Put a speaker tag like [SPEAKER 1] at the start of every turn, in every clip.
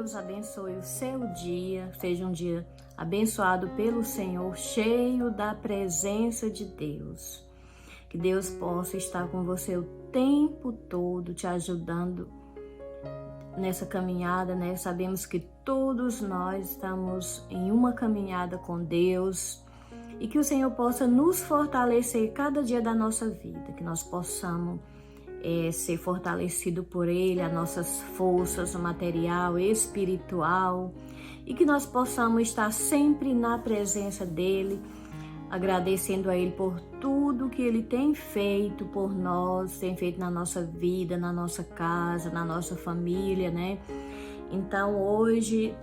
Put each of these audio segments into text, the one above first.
[SPEAKER 1] Deus abençoe o seu dia, seja um dia abençoado pelo Senhor, cheio da presença de Deus. Que Deus possa estar com você o tempo todo, te ajudando nessa caminhada, né? Sabemos que todos nós estamos em uma caminhada com Deus e que o Senhor possa nos fortalecer cada dia da nossa vida, que nós possamos ser fortalecido por Ele, as nossas forças material, espiritual, e que nós possamos estar sempre na presença dEle, agradecendo a Ele por tudo que Ele tem feito por nós, tem feito na nossa vida, na nossa casa, na nossa família, né? Então hoje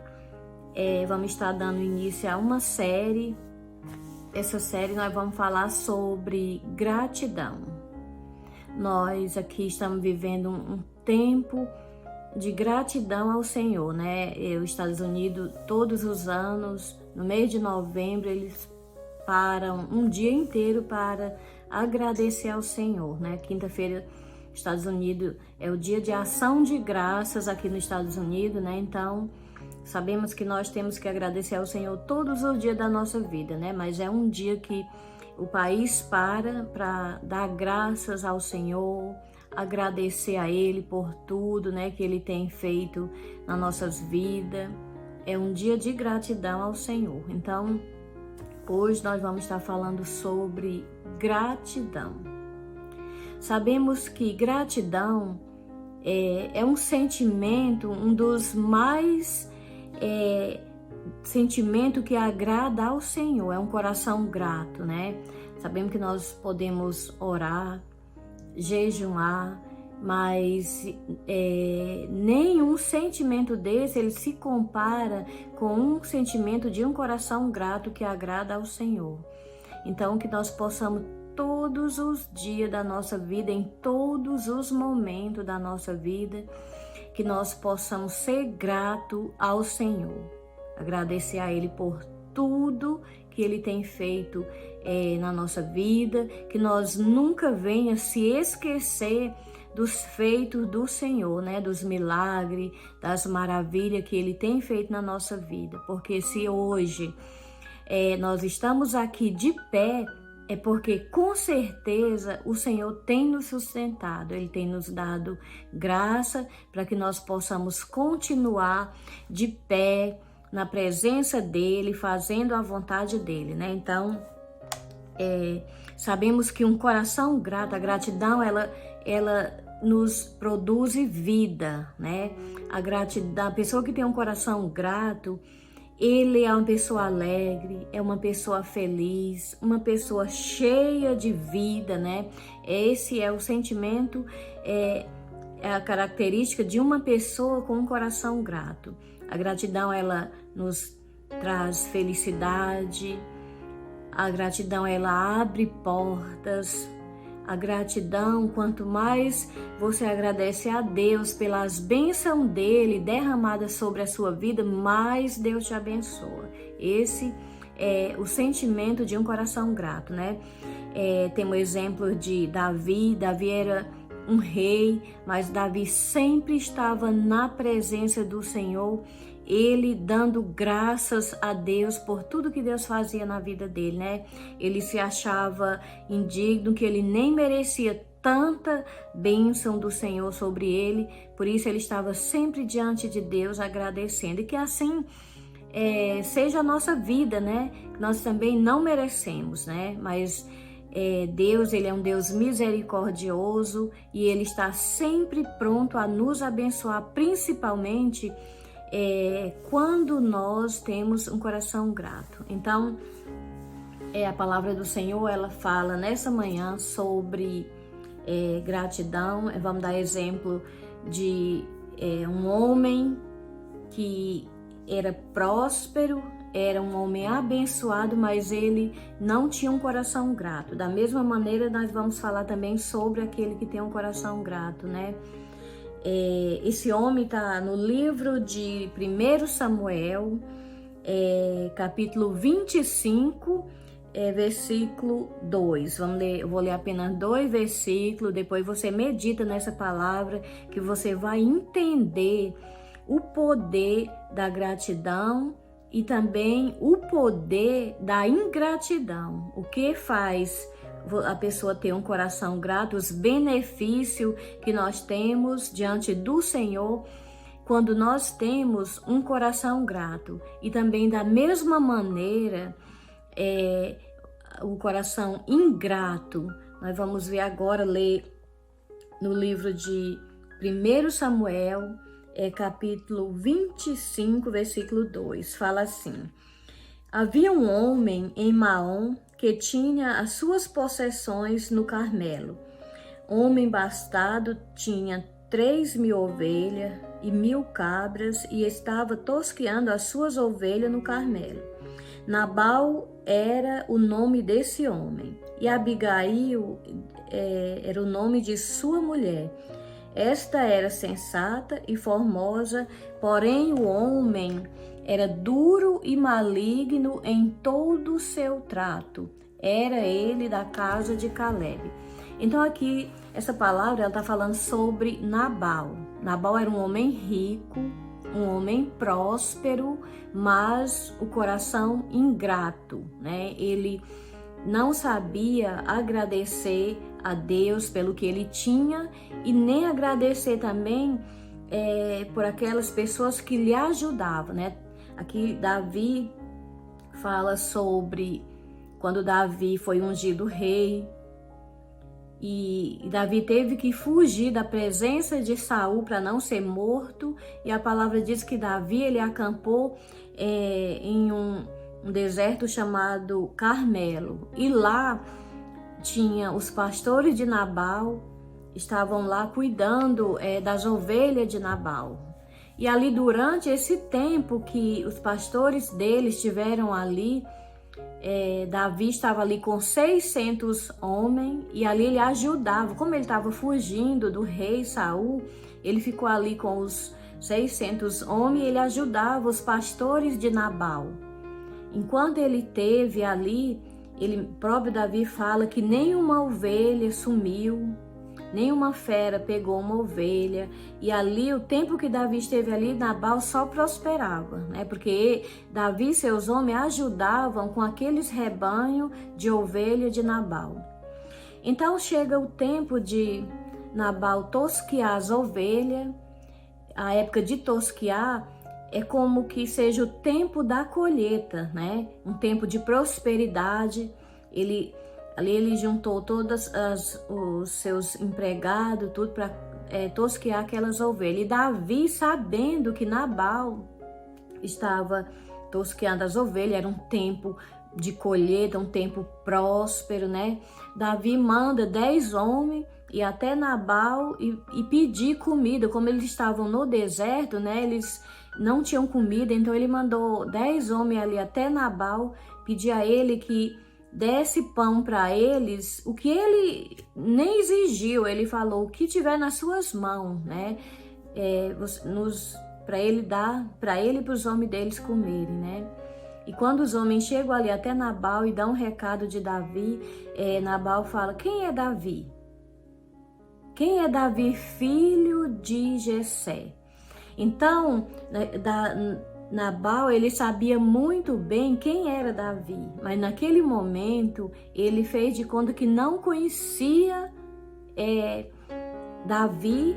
[SPEAKER 1] vamos estar dando início a uma série. Essa série nós vamos falar sobre gratidão. Nós aqui estamos vivendo um tempo de gratidão ao Senhor, né? Os Estados Unidos, todos os anos, no mês de novembro, eles param um dia inteiro para agradecer ao Senhor, né? Quinta-feira, Estados Unidos, é o dia de ação de graças aqui nos Estados Unidos, né? Então, sabemos que nós temos que agradecer ao Senhor todos os dias da nossa vida, né? Mas é um dia que o país para dar graças ao Senhor, agradecer a Ele por tudo, né, que Ele tem feito nas nossas vidas. É um dia de gratidão ao Senhor. Então, hoje nós vamos estar falando sobre gratidão. Sabemos que gratidão é um sentimento, um dos mais sentimento que agrada ao Senhor, é um coração grato, né? Sabemos que nós podemos orar, jejuar, mas nenhum sentimento desse ele se compara com um sentimento de um coração grato que agrada ao Senhor. Então, que nós possamos todos os dias da nossa vida, em todos os momentos da nossa vida, que nós possamos ser grato ao Senhor. Agradecer a Ele por tudo que Ele tem feito na nossa vida, que nós nunca venha se esquecer dos feitos do Senhor, né? Dos milagres, das maravilhas que Ele tem feito na nossa vida. Porque se hoje nós estamos aqui de pé, é porque com certeza o Senhor tem nos sustentado, Ele tem nos dado graça para que nós possamos continuar de pé, na presença dEle, fazendo a vontade dEle, né? Então, sabemos que um coração grato, a gratidão, ela nos produz vida, né? A gratidão, a pessoa que tem um coração grato, ele é uma pessoa alegre, é uma pessoa feliz, uma pessoa cheia de vida, né? Esse é o sentimento, é a característica de uma pessoa com um coração grato. A gratidão, ela nos traz felicidade, a gratidão, ela abre portas, a gratidão, quanto mais você agradece a Deus pelas bênçãos dEle derramadas sobre a sua vida, mais Deus te abençoa. Esse é o sentimento de um coração grato, né? Tem um exemplo de Davi. Davi era um rei, mas Davi sempre estava na presença do Senhor, ele dando graças a Deus por tudo que Deus fazia na vida dele, né? Ele se achava indigno, que ele nem merecia tanta bênção do Senhor sobre ele, por isso ele estava sempre diante de Deus agradecendo, e que assim seja a nossa vida, né? Nós também não merecemos, né? Mas Deus, Ele é um Deus misericordioso e Ele está sempre pronto a nos abençoar, principalmente quando nós temos um coração grato. Então, a palavra do Senhor, ela fala nessa manhã sobre gratidão. Vamos dar exemplo de um homem que era próspero, era um homem abençoado, mas ele não tinha um coração grato. Da mesma maneira, nós vamos falar também sobre aquele que tem um coração grato, né? Esse homem está no livro de 1 Samuel, capítulo 25, versículo 2. Vamos ler, eu vou ler apenas 2 versículos, depois você medita nessa palavra, que você vai entender o poder da gratidão e também o poder da ingratidão. O que faz a pessoa ter um coração grato, os benefícios que nós temos diante do Senhor quando nós temos um coração grato. E também da mesma maneira, o coração ingrato. Nós vamos ver agora, ler no livro de 1 Samuel, capítulo 25, versículo 2. Fala assim: havia um homem em Maom que tinha as suas possessões no Carmelo. Homem bastado, tinha 3.000 ovelhas e 1.000 cabras e estava tosqueando as suas ovelhas no Carmelo. Nabal era o nome desse homem e Abigail era o nome de sua mulher. Esta era sensata e formosa, porém o homem era duro e maligno em todo o seu trato. Era ele da casa de Caleb. Então aqui, essa palavra, ela está falando sobre Nabal. Nabal era um homem rico, um homem próspero, mas o coração ingrato, né? Ele não sabia agradecer a Deus pelo que ele tinha e nem agradecer também por aquelas pessoas que lhe ajudavam, né? Aqui Davi fala sobre quando Davi foi ungido rei e Davi teve que fugir da presença de Saul para não ser morto, e a palavra diz que Davi ele acampou em um deserto chamado Carmelo, e lá tinha os pastores de Nabal, estavam lá cuidando das ovelhas de Nabal. E ali durante esse tempo que os pastores deles estiveram ali, Davi estava ali com 600 homens e ali ele ajudava. Como ele estava fugindo do rei Saul, ele ficou ali com os 600 homens e ele ajudava os pastores de Nabal. Enquanto ele teve ali, próprio Davi fala que nenhuma ovelha sumiu, nenhuma fera pegou uma ovelha, e ali o tempo que Davi esteve ali, Nabal só prosperava, né? Porque Davi e seus homens ajudavam com aqueles rebanhos de ovelha de Nabal. Então chega o tempo de Nabal tosquear as ovelhas. A época de tosquear é como que seja o tempo da colheita, né? Um tempo de prosperidade. Ali ele juntou todos os seus empregados, tudo para tosquear aquelas ovelhas. E Davi, sabendo que Nabal estava tosqueando as ovelhas, era um tempo de colheita, um tempo próspero, né? Davi manda 10 homens e até Nabal e pedir comida. Como eles estavam no deserto, né? Eles não tinham comida, então ele mandou 10 homens ali até Nabal, pedir a ele que desse pão para eles, o que ele nem exigiu. Ele falou: o que tiver nas suas mãos, né? Para ele dar, para ele e para os homens deles comerem, né? E quando os homens chegam ali até Nabal e dão um recado de Davi, Nabal fala: quem é Davi? Quem é Davi, filho de Jessé? Então, Nabal, ele sabia muito bem quem era Davi, mas naquele momento ele fez de conta que não conhecia Davi,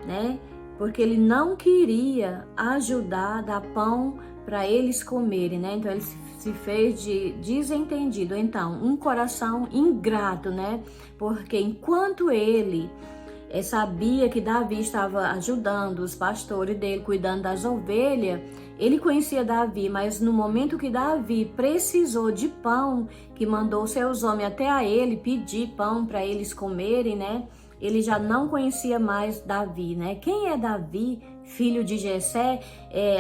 [SPEAKER 1] né? Porque ele não queria ajudar, dar pão para eles comerem, né? Então ele se fez de desentendido. Então, um coração ingrato, né? Porque enquanto ele sabia que Davi estava ajudando os pastores dele, cuidando das ovelhas, ele conhecia Davi, mas no momento que Davi precisou de pão, que mandou seus homens até a ele pedir pão para eles comerem, né? Ele já não conhecia mais Davi, né? Quem é Davi, filho de Jessé?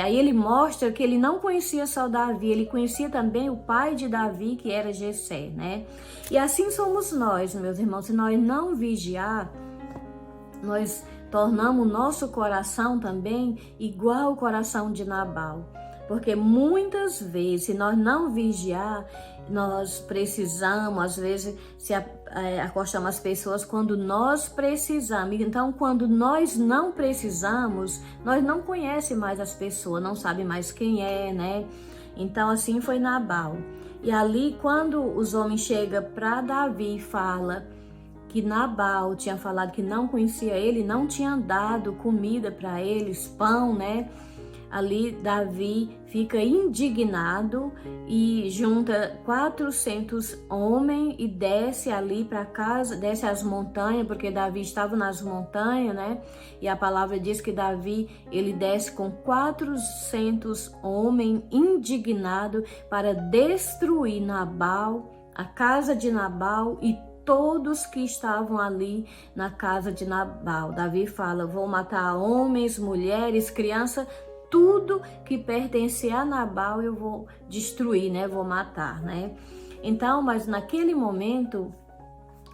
[SPEAKER 1] Aí ele mostra que ele não conhecia só Davi, ele conhecia também o pai de Davi, que era Jessé, né? E assim somos nós, meus irmãos, se nós não vigiar, nós tornamos o nosso coração também igual ao coração de Nabal. Porque muitas vezes, se nós não vigiar, nós precisamos, às vezes, acostamos as pessoas quando nós precisamos. Então, quando nós não precisamos, nós não conhecemos mais as pessoas, não sabe mais quem é, né? Então, assim foi Nabal. E ali, quando os homens chegam para Davi e falam que Nabal tinha falado que não conhecia ele, não tinha dado comida para eles, pão, né? Ali Davi fica indignado e junta 400 homens e desce ali para casa, desce as montanhas, porque Davi estava nas montanhas, né? E a palavra diz que Davi, ele desce com 400 homens indignado para destruir Nabal, a casa de Nabal e todos que estavam ali na casa de Nabal. Davi fala: vou matar homens, mulheres, crianças, tudo que pertencia a Nabal eu vou destruir, né? Vou matar, né? Então, mas naquele momento,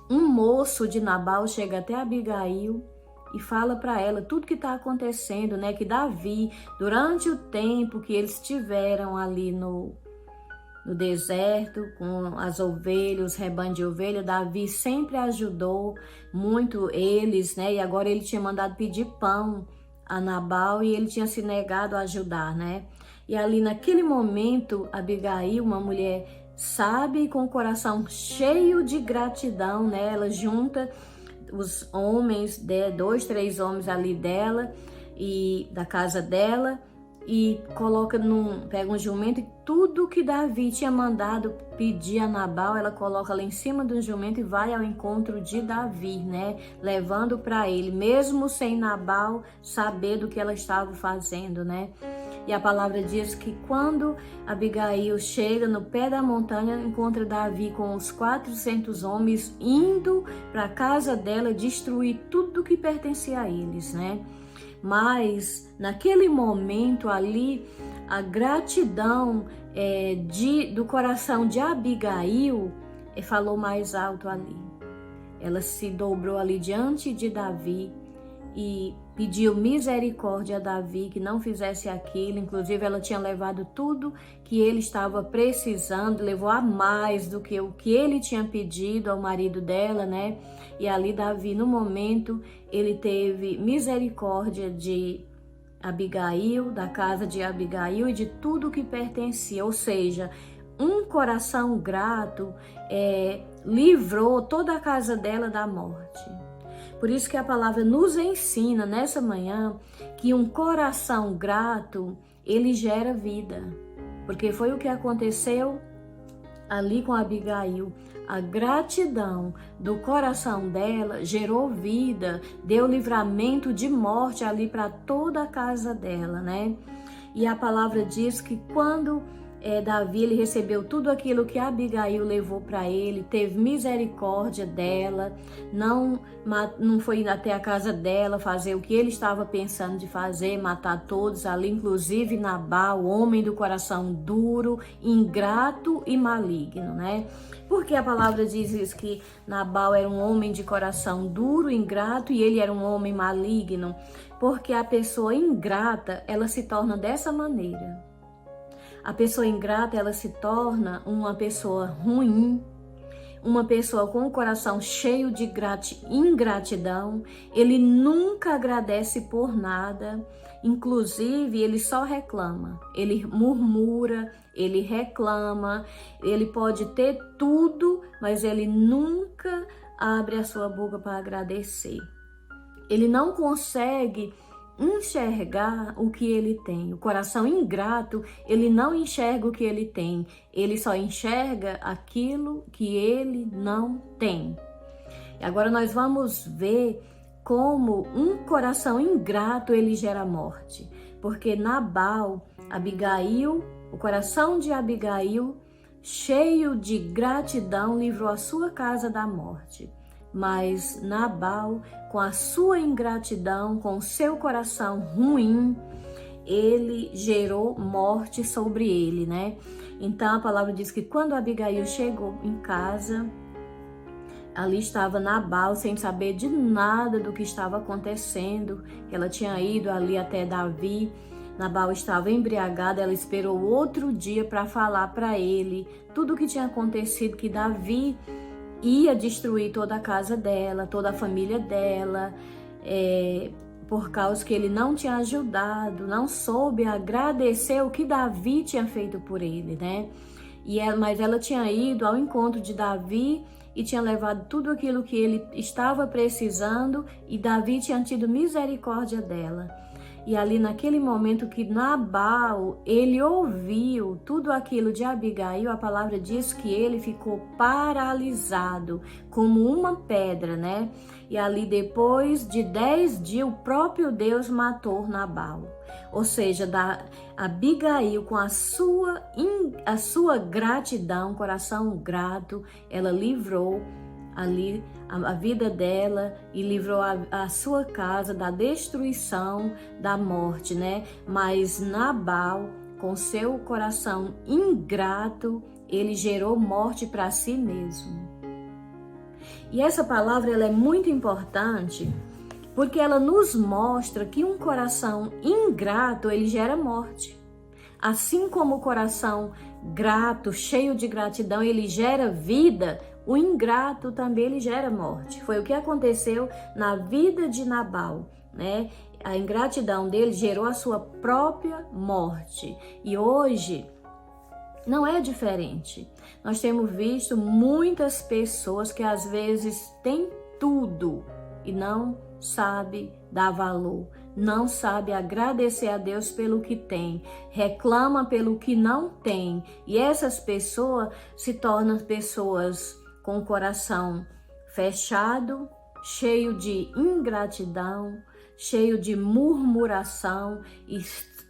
[SPEAKER 1] um moço de Nabal chega até Abigail e fala para ela tudo que está acontecendo, né? Que Davi, durante o tempo que eles tiveram ali no deserto, com as ovelhas, os rebanhos de ovelha, Davi sempre ajudou muito eles, né? E agora ele tinha mandado pedir pão a Nabal e ele tinha se negado a ajudar, né? E ali naquele momento, Abigail, uma mulher sábia e com o coração cheio de gratidão, né? Ela junta os homens, 2, 3 homens ali dela e da casa dela, e pega um jumento e tudo que Davi tinha mandado pedir a Nabal, ela coloca lá em cima do jumento e vai ao encontro de Davi, né? Levando para ele, mesmo sem Nabal saber do que ela estava fazendo, né? E a palavra diz que quando Abigail chega no pé da montanha, encontra Davi com os 400 homens indo para a casa dela destruir tudo que pertencia a eles, né? Mas naquele momento ali, a gratidão do coração de Abigail falou mais alto ali. Ela se dobrou ali diante de Davi e pediu misericórdia a Davi que não fizesse aquilo. Inclusive ela tinha levado tudo que ele estava precisando, levou a mais do que o que ele tinha pedido ao marido dela, né? E ali Davi, no momento, ele teve misericórdia de Abigail, da casa de Abigail e de tudo que pertencia. Ou seja, um coração grato livrou toda a casa dela da morte. Por isso que a palavra nos ensina nessa manhã que um coração grato, ele gera vida. Porque foi o que aconteceu ali com Abigail. A gratidão do coração dela gerou vida, deu livramento de morte ali para toda a casa dela, né? E a palavra diz que quando Davi ele recebeu tudo aquilo que Abigail levou para ele, teve misericórdia dela, não foi até a casa dela fazer o que ele estava pensando de fazer, matar todos ali, inclusive Nabal, homem do coração duro, ingrato e maligno, né? Porque a palavra diz isso, que Nabal era um homem de coração duro, ingrato, e ele era um homem maligno? Porque a pessoa ingrata, ela se torna dessa maneira. A pessoa ingrata, ela se torna uma pessoa ruim, uma pessoa com o coração cheio de ingratidão. Ele nunca agradece por nada, inclusive ele só reclama, ele murmura, ele reclama, ele pode ter tudo, mas ele nunca abre a sua boca para agradecer. Ele não consegue enxergar o que ele tem. O coração ingrato, ele não enxerga o que ele tem, ele só enxerga aquilo que ele não tem. E agora nós vamos ver como um coração ingrato ele gera morte, porque Nabal, Abigail, o coração de Abigail, cheio de gratidão, livrou a sua casa da morte. Mas Nabal, com a sua ingratidão, com o seu coração ruim, ele gerou morte sobre ele, né? Então a palavra diz que quando Abigail chegou em casa, ali estava Nabal sem saber de nada do que estava acontecendo, que ela tinha ido ali até Davi Nabal estava embriagado, ela esperou outro dia para falar para ele tudo o que tinha acontecido, que Davi ia destruir toda a casa dela, toda a família dela, por causa que ele não tinha ajudado, não soube agradecer o que Davi tinha feito por ele, né? Mas ela tinha ido ao encontro de Davi e tinha levado tudo aquilo que ele estava precisando, e Davi tinha tido misericórdia dela. E ali naquele momento que Nabal, ele ouviu tudo aquilo de Abigail, a palavra diz que ele ficou paralisado como uma pedra, né? E ali depois de 10 dias o próprio Deus matou Nabal. Ou seja, Abigail, com a sua gratidão, coração grato, ela livrou ali a vida dela e livrou a sua casa da destruição, da morte, né? Mas Nabal, com seu coração ingrato, ele gerou morte para si mesmo. E essa palavra ela é muito importante porque ela nos mostra que um coração ingrato, ele gera morte. Assim como o coração grato, cheio de gratidão, ele gera vida, o ingrato também ele gera morte. Foi o que aconteceu na vida de Nabal, né? A ingratidão dele gerou a sua própria morte. E hoje não é diferente. Nós temos visto muitas pessoas que às vezes têm tudo e não sabe dar valor, não sabe agradecer a Deus pelo que tem, reclama pelo que não tem, e essas pessoas se tornam pessoas com o coração fechado, cheio de ingratidão, cheio de murmuração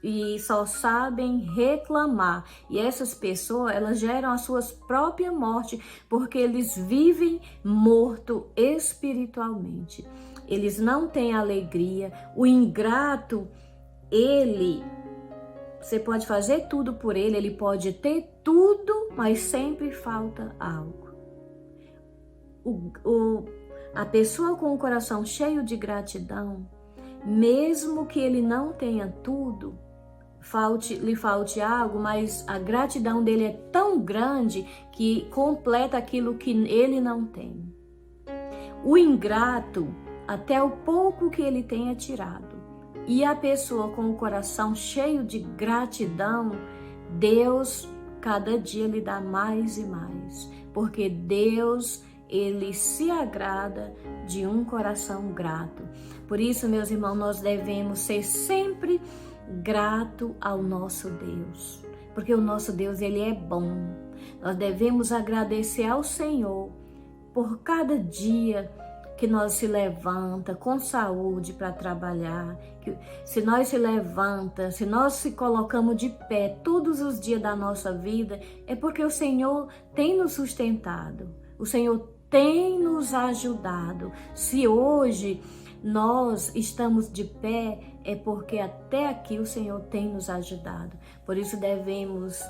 [SPEAKER 1] e só sabem reclamar. E essas pessoas, elas geram as suas próprias mortes, porque eles vivem morto espiritualmente. Eles não têm alegria. O ingrato, você pode fazer tudo por ele, ele pode ter tudo, mas sempre falta algo. A pessoa com o coração cheio de gratidão, mesmo que ele não tenha tudo, lhe falte algo, mas a gratidão dele é tão grande que completa aquilo que ele não tem. O ingrato, até o pouco que ele tenha tirado. E a pessoa com o coração cheio de gratidão, Deus cada dia lhe dá mais e mais, porque Deus, ele se agrada de um coração grato. Por isso, meus irmãos, nós devemos ser sempre grato ao nosso Deus, porque o nosso Deus, ele é bom. Nós devemos agradecer ao Senhor por cada dia que nós se levanta com saúde para trabalhar, se nós se levanta, se nós se colocamos de pé todos os dias da nossa vida, é porque o Senhor tem nos sustentado, o Senhor tem nos ajudado. Se hoje nós estamos de pé, é porque até aqui o Senhor tem nos ajudado. Por isso devemos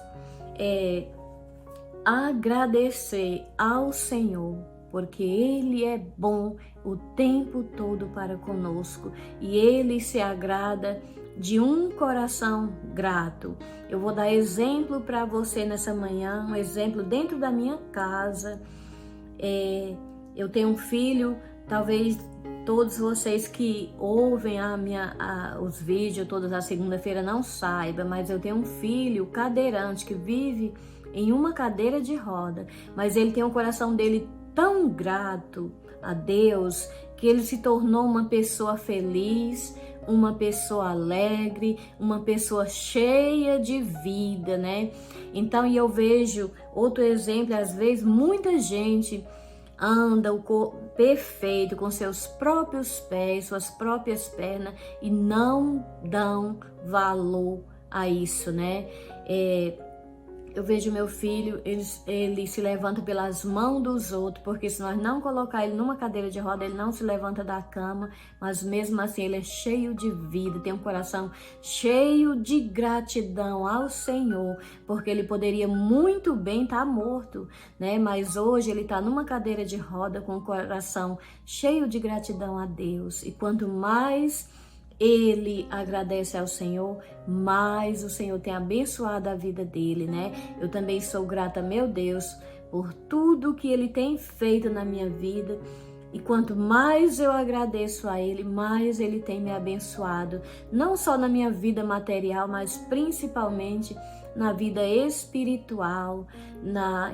[SPEAKER 1] agradecer ao Senhor, porque Ele é bom o tempo todo para conosco e Ele se agrada de um coração grato. Eu vou dar exemplo para você nessa manhã, um exemplo dentro da minha casa. Eu tenho um filho, talvez todos vocês que ouvem os vídeos todas as segunda-feira não saibam, mas eu tenho um filho cadeirante que vive em uma cadeira de roda, mas ele tem um coração dele tão grato a Deus que ele se tornou uma pessoa feliz, uma pessoa alegre, uma pessoa cheia de vida, né? Então, eu vejo outro exemplo, às vezes muita gente anda o corpo perfeito com seus próprios pés, suas próprias pernas e não dão valor a isso, né? Eu vejo meu filho, ele se levanta pelas mãos dos outros, porque se nós não colocar ele numa cadeira de roda, ele não se levanta da cama, mas mesmo assim ele é cheio de vida, tem um coração cheio de gratidão ao Senhor, porque ele poderia muito bem estar morto, né? Mas hoje ele está numa cadeira de roda com o coração cheio de gratidão a Deus, e quanto mais ele agradece ao Senhor, mais o Senhor tem abençoado a vida dele, né? Eu também sou grata, meu Deus, por tudo que ele tem feito na minha vida. E quanto mais eu agradeço a Ele, mais Ele tem me abençoado, não só na minha vida material, mas principalmente na vida espiritual,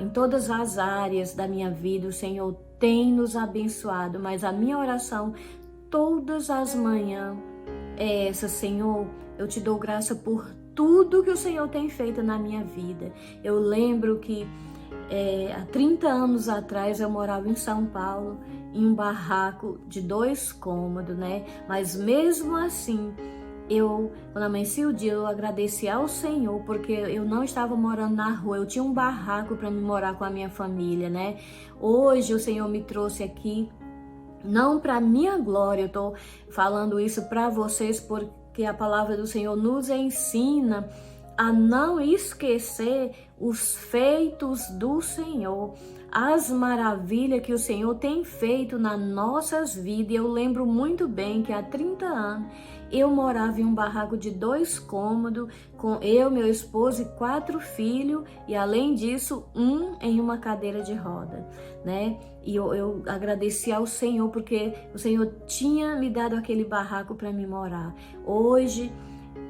[SPEAKER 1] em todas as áreas da minha vida. O Senhor tem nos abençoado, mas a minha oração todas as manhãs é essa: Senhor, eu te dou graça por tudo que o Senhor tem feito na minha vida. Eu lembro que há 30 anos atrás eu morava em São Paulo, em um barraco de 2 cômodos, né? Mas mesmo assim, quando amanheci o dia, eu agradeci ao Senhor, porque eu não estava morando na rua, eu tinha um barraco para me morar com a minha família, né? Hoje o Senhor me trouxe aqui, não para minha glória, eu estou falando isso para vocês, porque a palavra do Senhor nos ensina a não esquecer os feitos do Senhor, as maravilhas que o Senhor tem feito nas nossas vidas. Eu lembro muito bem que há 30 anos eu morava em um barraco de 2 cômodos, com eu, meu esposo e 4 filhos, e além disso, em uma cadeira de roda, né? E eu agradeci ao Senhor, porque o Senhor tinha me dado aquele barraco para me morar. Hoje,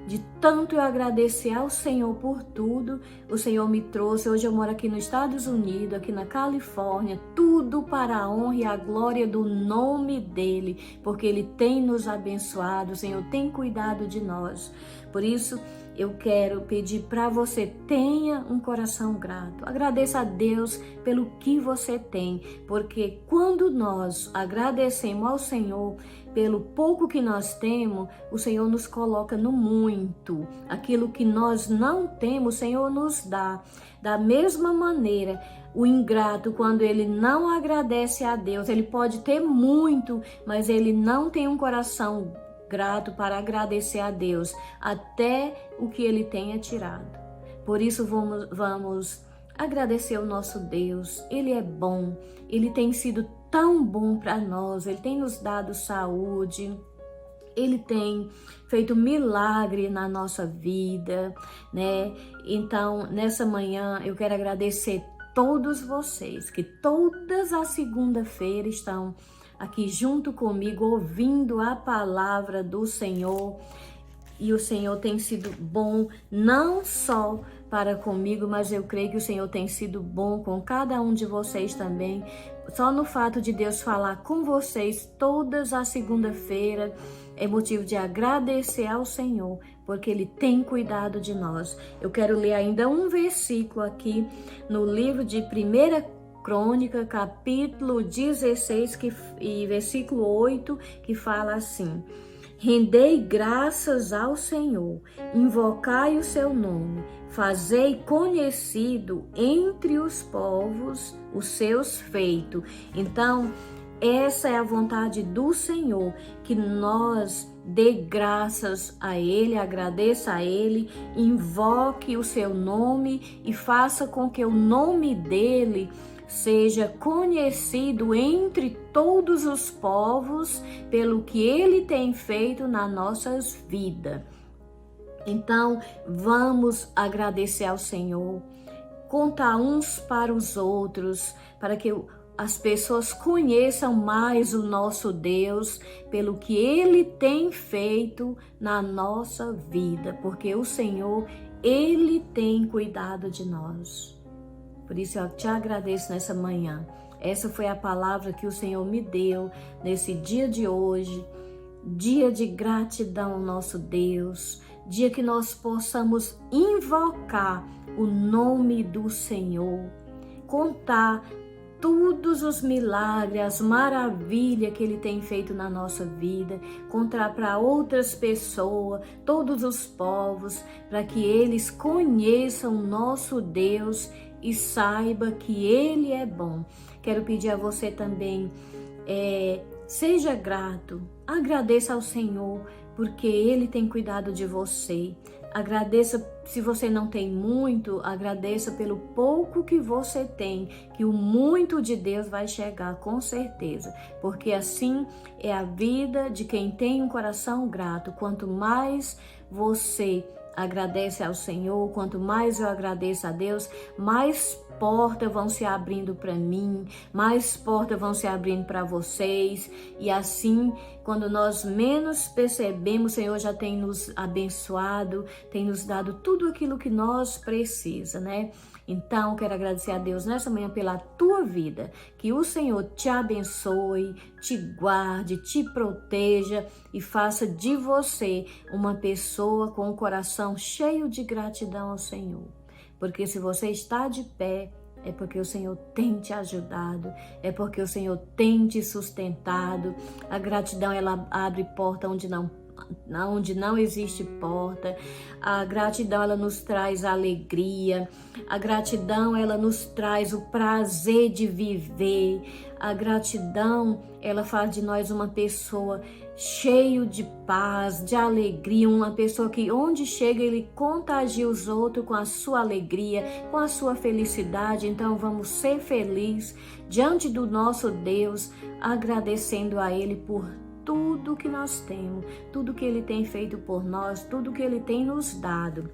[SPEAKER 1] de tanto eu agradecer ao Senhor por tudo, o Senhor me trouxe. Hoje eu moro aqui nos Estados Unidos, aqui na Califórnia, tudo para a honra e a glória do nome dEle, porque Ele tem nos abençoado, o Senhor tem cuidado de nós. Por isso, eu quero pedir para você: tenha um coração grato. Agradeça a Deus pelo que você tem, porque quando nós agradecemos ao Senhor pelo pouco que nós temos, o Senhor nos coloca no muito. Aquilo que nós não temos, o Senhor nos dá. Da mesma maneira, o ingrato, quando ele não agradece a Deus, ele pode ter muito, mas ele não tem um coração grato para agradecer a Deus até o que Ele tenha tirado. Por isso vamos agradecer ao nosso Deus. Ele é bom, Ele tem sido tão bom para nós, Ele tem nos dado saúde, Ele tem feito milagre na nossa vida, né? Então, nessa manhã eu quero agradecer todos vocês que todas as segunda-feira estão aqui junto comigo, ouvindo a palavra do Senhor. E o Senhor tem sido bom, não só para comigo, mas eu creio que o Senhor tem sido bom com cada um de vocês também. Só no fato de Deus falar com vocês todas as segunda-feira é motivo de agradecer ao Senhor, porque Ele tem cuidado de nós. Eu quero ler ainda um versículo aqui no livro de 1 Crônica, capítulo 16, e versículo 8, que fala assim: rendei graças ao Senhor, invocai o seu nome, fazei conhecido entre os povos os seus feitos. Então, essa é a vontade do Senhor, que nós dê graças a Ele, agradeça a Ele, invoque o seu nome e faça com que o nome dEle seja conhecido entre todos os povos pelo que Ele tem feito nas nossas vidas. Então, vamos agradecer ao Senhor, contar uns para os outros, para que as pessoas conheçam mais o nosso Deus pelo que Ele tem feito na nossa vida, porque o Senhor, Ele tem cuidado de nós. Por isso eu te agradeço nessa manhã. Essa foi a palavra que o Senhor me deu nesse dia de hoje, dia de gratidão ao nosso Deus, dia que nós possamos invocar o nome do Senhor, contar todos os milagres, as maravilhas que Ele tem feito na nossa vida, contar para outras pessoas, todos os povos, para que eles conheçam o nosso Deus e saiba que Ele é bom. Quero pedir a você também, seja grato, agradeça ao Senhor, porque Ele tem cuidado de você. Agradeça, se você não tem muito, agradeça pelo pouco que você tem, que o muito de Deus vai chegar com certeza, porque assim é a vida de quem tem um coração grato. Quanto mais você agradece ao Senhor, quanto mais eu agradeço a Deus, mais portas vão se abrindo para mim, mais portas vão se abrindo para vocês, e assim, quando nós menos percebemos, o Senhor já tem nos abençoado, tem nos dado tudo aquilo que nós precisamos, né? Então, quero agradecer a Deus nessa manhã pela tua vida, que o Senhor te abençoe, te guarde, te proteja e faça de você uma pessoa com o coração cheio de gratidão ao Senhor. Porque se você está de pé, é porque o Senhor tem te ajudado, é porque o Senhor tem te sustentado. A gratidão, ela abre porta onde não existe porta. A gratidão, ela nos traz alegria. A gratidão, ela nos traz o prazer de viver. A gratidão, ela faz de nós uma pessoa cheio de paz, de alegria, uma pessoa que onde chega ele contagia os outros com a sua alegria, com a sua felicidade. Então vamos ser felizes diante do nosso Deus, agradecendo a Ele por tudo que nós temos, tudo que Ele tem feito por nós, tudo que Ele tem nos dado.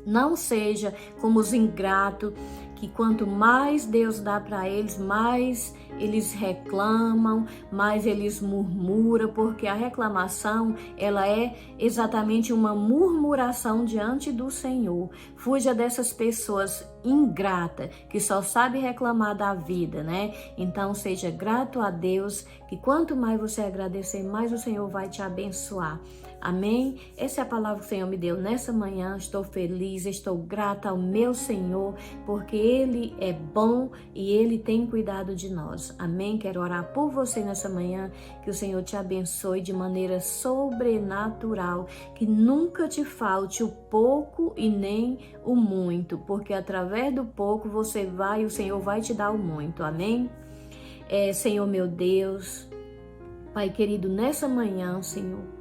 [SPEAKER 1] Não seja como os ingratos, que quanto mais Deus dá para eles, mais eles reclamam, mais eles murmuram, porque a reclamação, ela é exatamente uma murmuração diante do Senhor. Fuja dessas pessoas ingratas, que só sabe reclamar da vida, né? Então seja grato a Deus, que quanto mais você agradecer, mais o Senhor vai te abençoar. Amém? Essa é a palavra que o Senhor me deu nessa manhã. Estou feliz, estou grata ao meu Senhor, porque Ele é bom e Ele tem cuidado de nós. Amém? Quero orar por você nessa manhã, que o Senhor te abençoe de maneira sobrenatural, que nunca te falte o pouco e nem o muito, porque através do pouco o Senhor vai te dar o muito. Amém? Senhor meu Deus, Pai querido, nessa manhã, Senhor,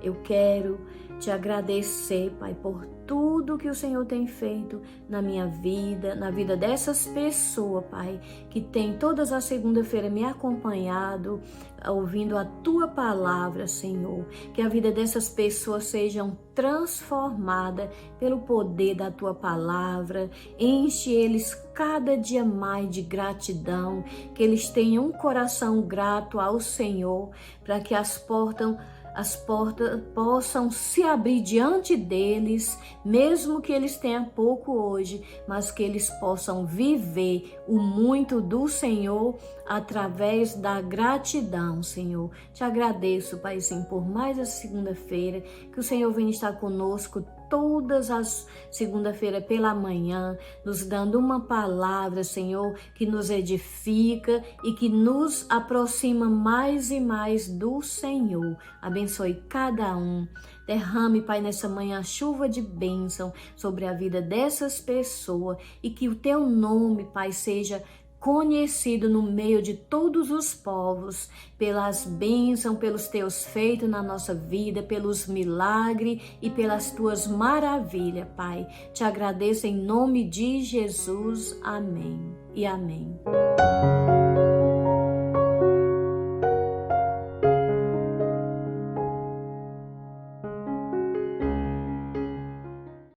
[SPEAKER 1] eu quero te agradecer, Pai, por tudo que o Senhor tem feito na minha vida, na vida dessas pessoas, Pai, que tem todas as segundas-feiras me acompanhado, ouvindo a Tua palavra, Senhor. Que a vida dessas pessoas sejam transformada pelo poder da Tua palavra. Enche eles cada dia mais de gratidão, que eles tenham um coração grato ao Senhor, para que as portas possam se abrir diante deles, mesmo que eles tenham pouco hoje, mas que eles possam viver o muito do Senhor através da gratidão, Senhor. Te agradeço, Pai, sim, por mais essa segunda-feira, que o Senhor venha estar conosco todas as segunda-feira pela manhã, nos dando uma palavra, Senhor, que nos edifica e que nos aproxima mais e mais do Senhor. Abençoe cada um. Derrame, Pai, nessa manhã chuva de bênção sobre a vida dessas pessoas e que o Teu nome, Pai, seja conhecido no meio de todos os povos, pelas bênçãos, pelos Teus feitos na nossa vida, pelos milagres e pelas Tuas maravilhas, Pai. Te agradeço em nome de Jesus. Amém e amém.